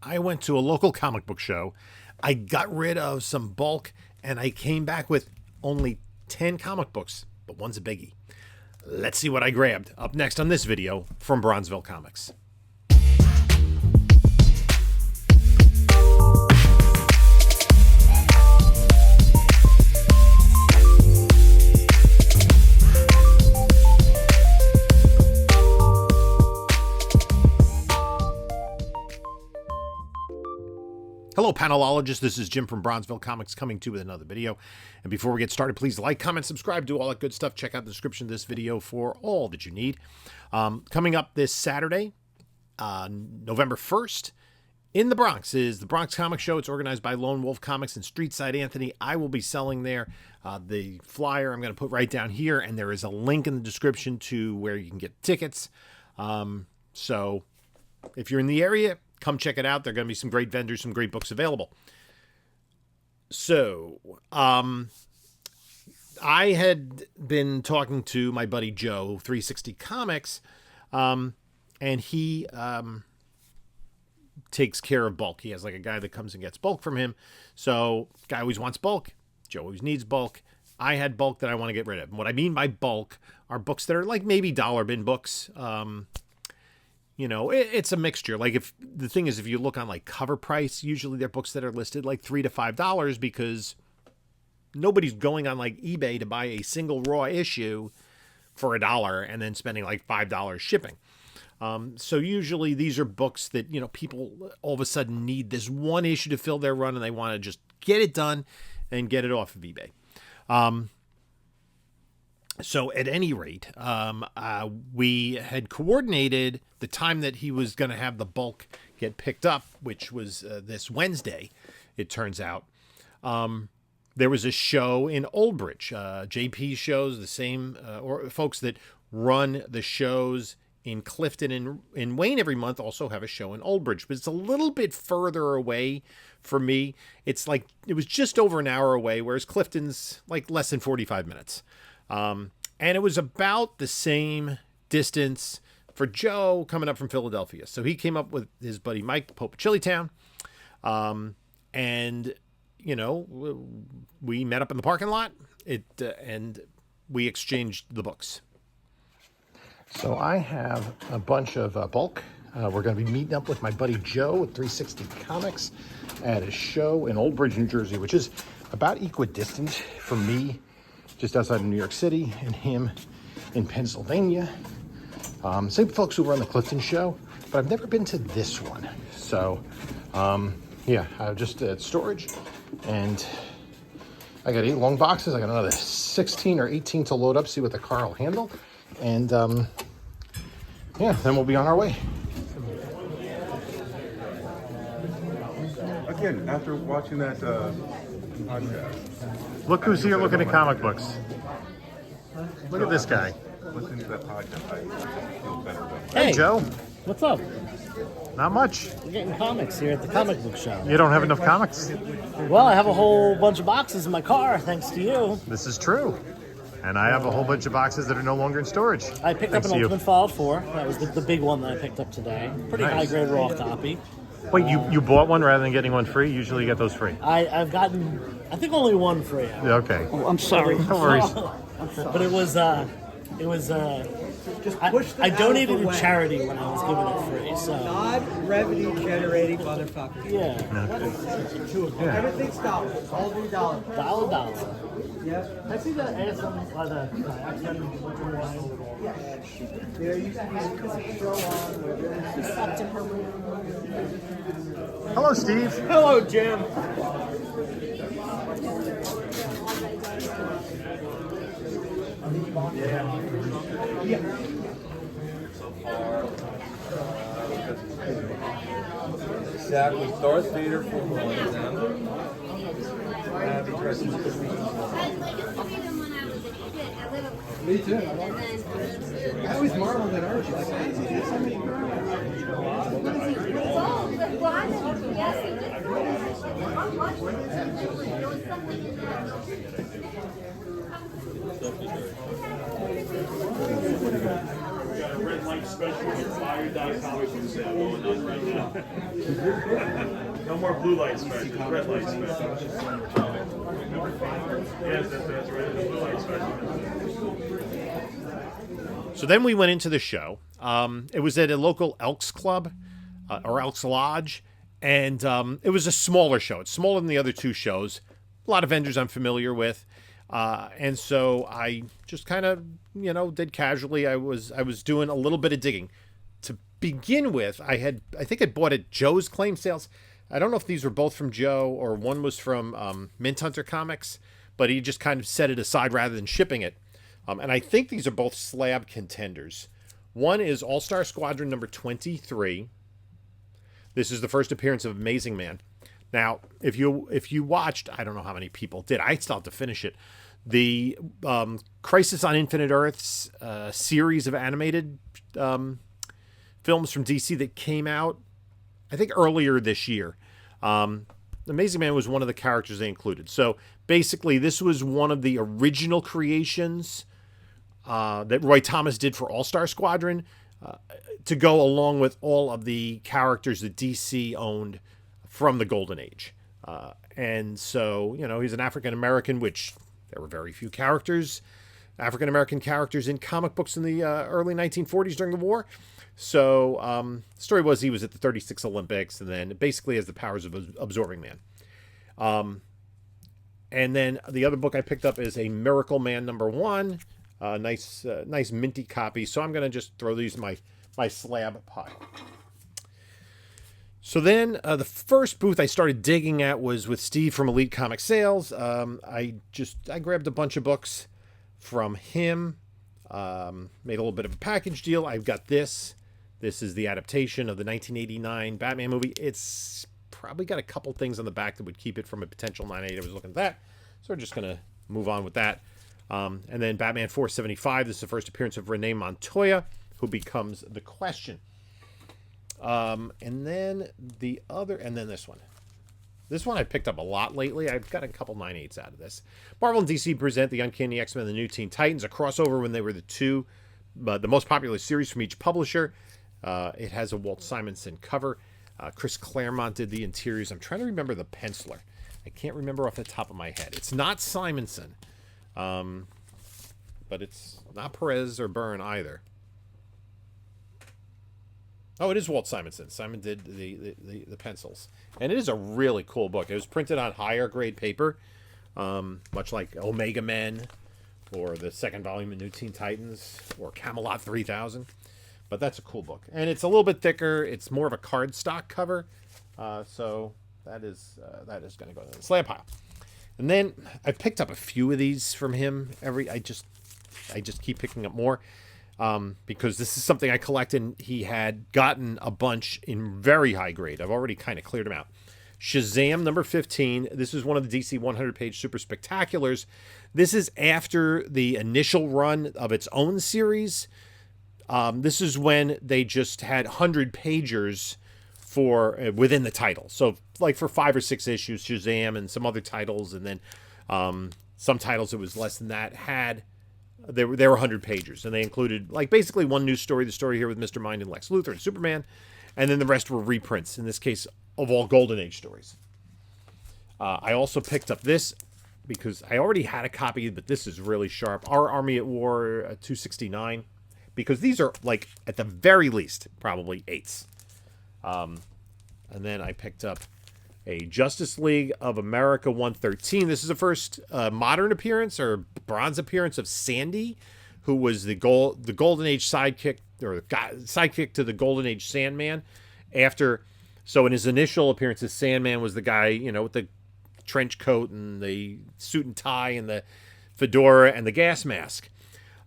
I went to a local comic book show. I got rid of some bulk, and I came back with only 10 comic books, but one's a biggie. Let's see what I grabbed up next on this video from Bronzeville Comics. Hello, panelologists. This is Jim from Bronzeville Comics coming to you with another video. And before we get started, please like, comment, subscribe, do all that good stuff. Check out the description of this video for all that you need. Coming up this Saturday, November 1st, in the Bronx is the Bronx Comic Show. It's organized by Lone Wolf Comics and Streetside Anthony. I will be selling there. The flyer I'm going to put right down here, and there is a link in the description to where you can get tickets. So if you're in the area, come check it out. There are going to be some great vendors, some great books available. So, I had been talking to my buddy Joe, 360 Comics, and he takes care of bulk. He has like a guy that comes and gets bulk from him. So, guy always wants bulk. Joe always needs bulk. I had bulk that I want to get rid of. And what I mean by bulk are books that are like maybe dollar bin books. You know, it's a mixture. Like if the thing is, if you look on like cover price, usually they're books that are listed like $3 to $5 because nobody's going on like eBay to buy a single raw issue for $1 and then spending like $5 shipping. So usually these are books that, you know, people all of a sudden need this one issue to fill their run and they want to just get it done and get it off of eBay. So at any rate, we had coordinated the time that he was going to have the bulk get picked up, which was this Wednesday, it turns out. There was a show in Old Bridge. JP shows, the same or folks that run the shows in Clifton and in Wayne every month also have a show in Old Bridge, but it's a little bit further away for me. It's like it was just over an hour away, whereas Clifton's like less than 45 minutes. And it was about the same distance for Joe coming up from Philadelphia. So he came up with his buddy Mike, Pope of Chillytown. And, you know, we met up in the parking lot and we exchanged the books. So I have a bunch of bulk. We're going to be meeting up with my buddy Joe at 360 Comics at a show in Old Bridge, New Jersey, which is about equidistant from me, just outside of New York City, and him in Pennsylvania. Same folks who run the Clifton show, but I've never been to this one. So, yeah, I just at storage, and I got 8 long boxes. I got another 16 or 18 to load up, see what the car will handle. And, yeah, then we'll be on our way. Again, after watching that podcast. Look who's here looking at comic books. Look at this guy. Listening to that podcast, I feel better about it. Hey, Joe. What's up? Not much. We're getting comics here at the comic book show. You don't have enough comics? Well, I have a whole bunch of boxes in my car, thanks to you. This is true. And I have a whole bunch of boxes that are no longer in storage. I picked up an Ultimate Fallout 4. That was the big one that I picked up today. Pretty high-grade raw copy. Wait, you bought one rather than getting one free? Usually you get those free. I've gotten, I think, only one free. Okay. Oh, I'm sorry. No worries. But it was I donated to charity when I was giving it free. So non-revenue generating motherfucker. yeah. Everything stops. All $3. Dollar. Yep. I see that ads on the There used to be a show on where Hello, Steve. Hello, Jim. Exactly. Darth Vader for one of them. Me too. I always marveled at Archie. Like, why does he have so many girls? special fire.com for sale going on right now. No more blue light specials, red light specials. Yes, that's right. The blue light special. So then we went into the show. It was at a local Elks Club or Elks Lodge, and it was a smaller show. It's smaller than the other two shows. A lot of vendors I'm familiar with, and so I just kind of did casually. I was doing a little bit of digging. To begin with, I think I bought at Joe's Claim Sales. I don't know if these were both from Joe or one was from Mint Hunter Comics, but he just kind of set it aside rather than shipping it. And I think these are both slab contenders. One is All-Star Squadron number 23. This is the first appearance of Amazing Man. Now, if you watched, I don't know how many people did. I still have to finish it. The Crisis on Infinite Earths series of animated films from DC that came out, I think, earlier this year. Amazing Man was one of the characters they included. So basically, this was one of the original creations that Roy Thomas did for All-Star Squadron to go along with all of the characters that DC owned from the Golden Age. And so, he's an African-American, which there were very few African-American characters in comic books in the early 1940s during the war. So the story was he was at the 36 Olympics and then basically has the powers of Absorbing Man. And then the other book I picked up is a Miracle Man number 1. Nice minty copy. So I'm going to just throw these in my slab pile. So then the first booth I started digging at was with Steve from Elite Comic Sales. I grabbed a bunch of books from him. Made a little bit of a package deal. I've got this. This is the adaptation of the 1989 Batman movie. It's probably got a couple things on the back that would keep it from a potential 9/8. I was looking at that. So we're just going to move on with that. And then Batman 475. This is the first appearance of Renee Montoya, who becomes the Question. And then this one. This one I picked up a lot lately. I've got a couple 9/8s out of this. Marvel and DC present the Uncanny X-Men and the New Teen Titans, a crossover when they were the most popular series from each publisher. It has a Walt Simonson cover. Chris Claremont did the interiors. I'm trying to remember the penciler. I can't remember off the top of my head. It's not Simonson. But it's not Perez or Byrne either. Oh, it is Walt Simonson. Simon did the pencils. And it is a really cool book. It was printed on higher grade paper, much like Omega Men or the second volume of New Teen Titans or Camelot 3000. But that's a cool book. And it's a little bit thicker. It's more of a cardstock cover. So that is going to go in the slab pile. And then I picked up a few of these from him. I just keep picking up more. Because this is something I collect, and he had gotten a bunch in very high grade. I've already kind of cleared them out. Shazam number 15. This is one of the DC 100-page Super Spectaculars. This is after the initial run of its own series. This is when they just had 100-pagers for within the title. So like for 5 or 6 issues, Shazam and some other titles, and then some titles that was less than that had... They were 100 pagers, and they included like basically one news story, the story here with Mr. Mind and Lex Luthor and Superman, and then the rest were reprints, in this case, of all Golden Age stories. I also picked up this because I already had a copy, but this is really sharp. Our Army at War 269, because these are like at the very least probably 8s. And then I picked up a Justice League of America 113. This is the first modern appearance or bronze appearance of Sandy, who was the Golden Age sidekick, or sidekick to the Golden Age Sandman. So in his initial appearances, Sandman was the guy, with the trench coat and the suit and tie and the fedora and the gas mask.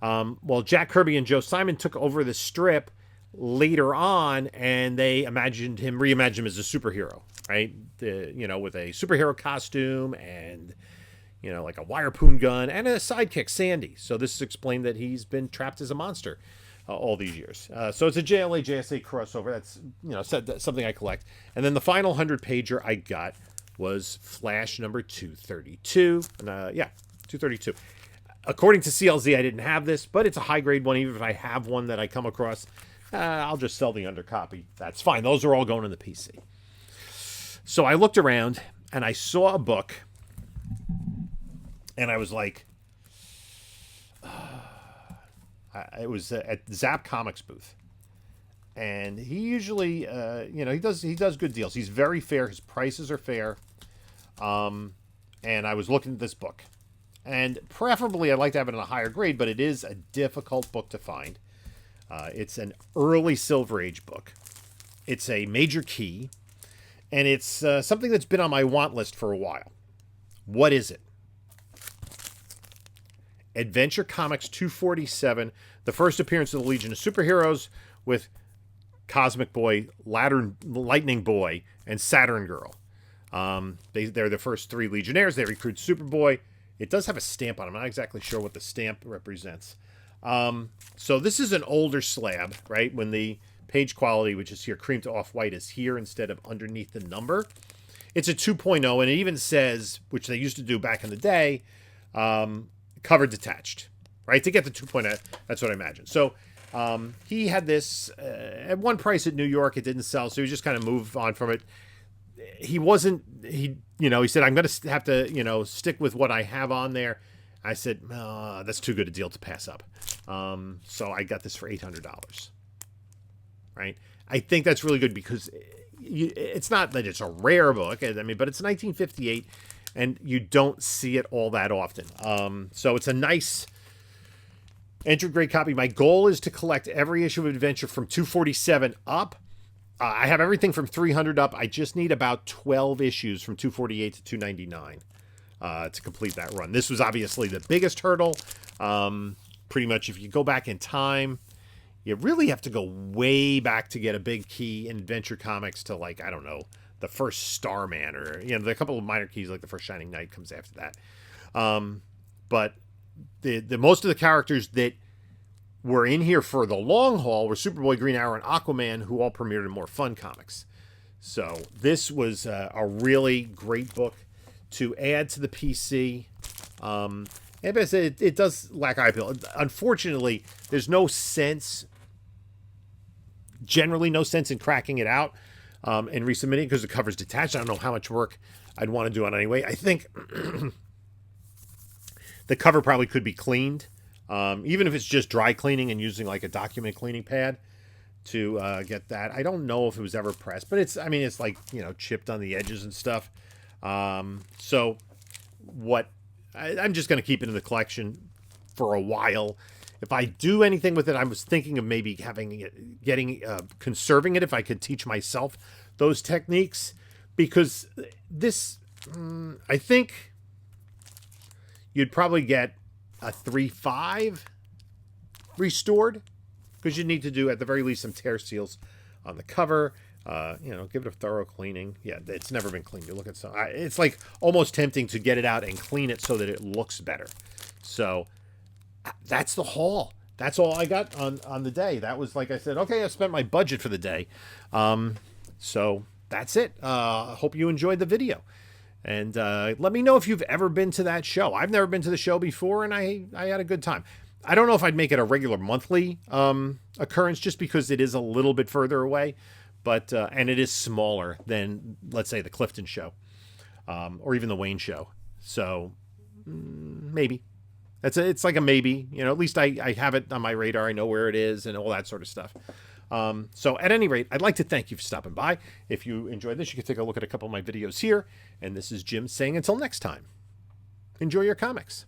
Well, Jack Kirby and Joe Simon took over the strip later on, and they reimagined him as a superhero, right? With a superhero costume and, like a wire poon gun and a sidekick, Sandy. So this is explained that he's been trapped as a monster all these years. So it's a JLA, JSA crossover. That's, something I collect. And then the final 100-pager I got was Flash number 232. 232. According to CLZ, I didn't have this, but it's a high-grade one, even if I have one that I come across. I'll just sell the undercopy. That's fine. Those are all going in the PC. So I looked around and I saw a book and I was like, it was at Zap Comics booth. And he usually, he does good deals. He's very fair. His prices are fair. And I was looking at this book. And preferably, I'd like to have it in a higher grade, but it is a difficult book to find. It's an early Silver Age book. It's a major key. And it's something that's been on my want list for a while. What is it? Adventure Comics 247, the first appearance of the Legion of Superheroes with Cosmic Boy, Lightning Boy, and Saturn Girl. They're the first 3 Legionnaires. They recruit Superboy. It does have a stamp on it. I'm not exactly sure what the stamp represents. So this is an older slab, right? When the page quality, which is here, cream to off-white, is here instead of underneath the number. It's a 2.0, and it even says, which they used to do back in the day, cover detached, right? To get the 2.0, that's what I imagine. So he had this at one price at New York. It didn't sell, so he just kind of moved on from it. He said, I'm going to have to, stick with what I have on there. I said, that's too good a deal to pass up. So I got this for $800, right? I think that's really good because it's not that it's a rare book, but it's 1958 and you don't see it all that often. So it's a nice entry grade copy. My goal is to collect every issue of Adventure from 247 up. I have everything from 300 up. I just need about 12 issues from 248 to 299 to complete that run. This was obviously the biggest hurdle. Pretty much if you go back in time, you really have to go way back to get a big key in Adventure Comics to, like, I don't know, the first Starman, or, a couple of minor keys like the first Shining Knight comes after that. But the most of the characters that were in here for the long haul were Superboy, Green Arrow, and Aquaman, who all premiered in More Fun Comics. So this was a really great book to add to the PC. And it does lack eye appeal. Unfortunately, there's generally no sense in cracking it out and resubmitting because the cover's detached. I don't know how much work I'd want to do on it anyway. I think the cover probably could be cleaned. Even if it's just dry cleaning and using like a document cleaning pad to get that. I don't know if it was ever pressed, but it's like, chipped on the edges and stuff. So I'm just going to keep it in the collection for a while. If I do anything with it, I was thinking of maybe conserving it if I could teach myself those techniques, because this, I think you'd probably get a 3.5 restored, because you need to do at the very least some tear seals on the cover. Give it a thorough cleaning. Yeah, it's never been cleaned. You look at some, it's like almost tempting to get it out and clean it so that it looks better. So that's the haul. That's all I got on the day. That was, like I said, okay, I spent my budget for the day. So that's it. Hope you enjoyed the video. And let me know if you've ever been to that show. I've never been to the show before, and I had a good time. I don't know if I'd make it a regular monthly occurrence, just because it is a little bit further away, but and it is smaller than, let's say, the Clifton show or even the Wayne show. So maybe. It's like a maybe. At least I have it on my radar. I know where it is and all that sort of stuff. So at any rate, I'd like to thank you for stopping by. If you enjoyed this, you can take a look at a couple of my videos here. And this is Jim saying until next time, enjoy your comics.